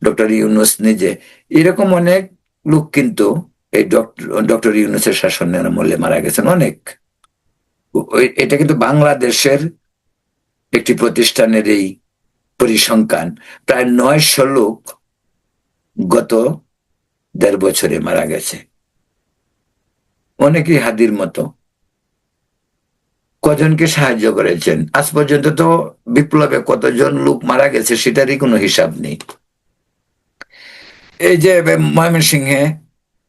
ডক্টর ইউনূস নিজে, এরকম অনেক লোক কিন্তু এই ডক্টর ইউনূসের শাসনের আমলে মারা গেছেন অনেক। এটা কিন্তু বাংলাদেশের একটি প্রতিষ্ঠানের এই পরিসংখ্যান প্রায় 900 লোক গত 1.5 বছরে মারা গেছে, অনেকেই হাদির মতো। কজনকে সাহায্য করেছেন আজ পর্যন্ত? তো বিপ্লবে কতজন লোক মারা গেছে সেটারই কোনো হিসাব নেই। এই যে ময়মনসিংহে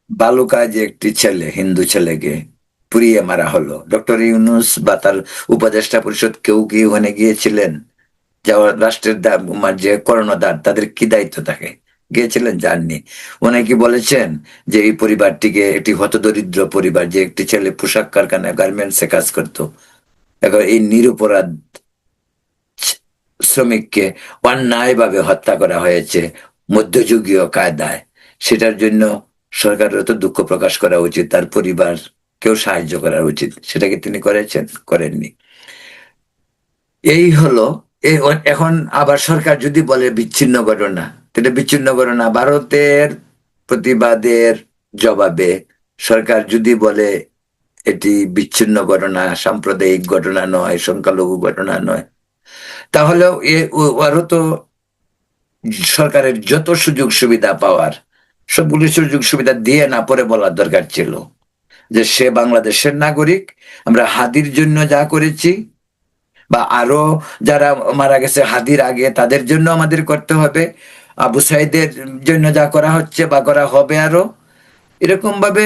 বালুকা যে একটি ছেলে, হিন্দু ছেলেকে পুড়িয়ে মারা হলো, ডক্টর ইউনূস বা তার উপদেষ্টা পরিষদ কেউ কি ওখানে গিয়েছিলেন? যাওয়ার রাষ্ট্রের যে কর্ণধার তাদের কি দায়িত্ব থাকে? গিয়েছিলেন? যাননি। ওনাকে কি বলেছেন যে এই পরিবারটিকে, একটি হতদরিদ্র পরিবার, যে একটি ছেলে পোশাক কারখানায় গার্মেন্টসে কাজ করতো, এখন এই নিরপরাধ শ্রমিককে অন্যায়ভাবে হত্যা করা হয়েছে মধ্যযুগীয় কায়দায়, সেটার জন্য সরকারের তো দুঃখ প্রকাশ করা উচিত, তার পরিবার কেউ সাহায্য করা উচিত। সেটাকে তিনি করেছেন? করেননি। এই হলো এখন আবার সরকার যদি বলে বিচ্ছিন্ন ঘটনা, তাহলে বিচ্ছিন্ন ঘটনা ভারতের প্রতিবাদের জবাবে সরকার যদি বলে এটি বিচ্ছিন্ন ঘটনা, সাম্প্রদায়িক ঘটনা নয়, সংখ্যালঘু ঘটনা নয়, তাহলেও আরো তো সরকারের যত সুযোগ সুবিধা পাওয়ার সবগুলি সুযোগ সুবিধা দিয়ে না পরে বলার দরকার ছিল যে সে বাংলাদেশের নাগরিক, আমরা হাদির জন্য যা করেছি বা আরো যারা মারা গেছে হাদির আগে তাদের জন্য আমাদের করতে হবে, আবু সাইদের জন্য যা করা হচ্ছে বা করা হবে আরো, এরকম ভাবে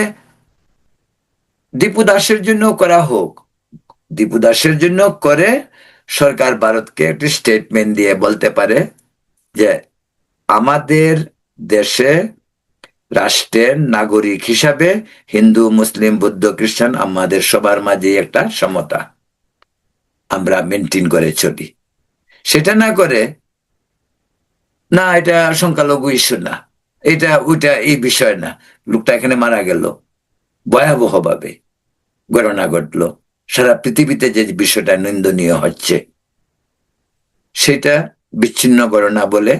দীপু দাসের জন্য করা হোক। দীপু দাসের জন্য করে সরকার ভারতকে একটি স্টেটমেন্ট দিয়ে বলতে পারে যে আমাদের দেশে রাষ্ট্রের নাগরিক হিসাবে হিন্দু, মুসলিম, বৌদ্ধ, খ্রিস্টান আমাদের সবার মাঝে একটা সমতা আমরা মেনটেন করে চলি। সেটা না করে, না এটা সংখ্যালঘু ইস্যু না, এটা ওইটা এই বিষয় না, লোকটা এখানে মারা গেল, ভয়াবহ ভাবে ঘটনা ঘটলো, সারা পৃথিবীতে যে বিষয়টা নিন্দনীয় হচ্ছে সেটা বিচ্ছিন্ন ঘটনা বলে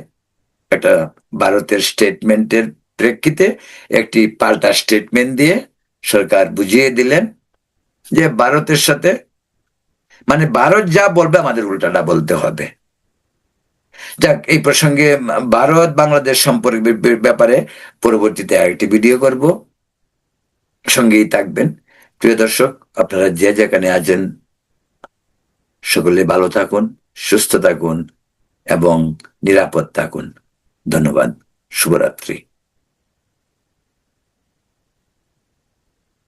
একটা ভারতের স্টেটমেন্টের প্রেক্ষিতে একটি পাল্টা স্টেটমেন্ট দিয়ে সরকার বুঝিয়ে দিলেন যে ভারতের সাথে, মানে ভারত যা বলবে আমাদের উল্টাটা বলতে হবে। যাক, এই প্রসঙ্গে ভারত বাংলাদেশ সম্পর্কের ব্যাপারে পরবর্তীতে আরেকটি ভিডিও করব, সঙ্গেই থাকবেন। প্রিয় দর্শক, আপনারা যে যেখানে আছেন সকলে ভালো থাকুন, সুস্থ থাকুন এবং নিরাপদ থাকুন। ধন্যবাদ। শুভরাত্রি।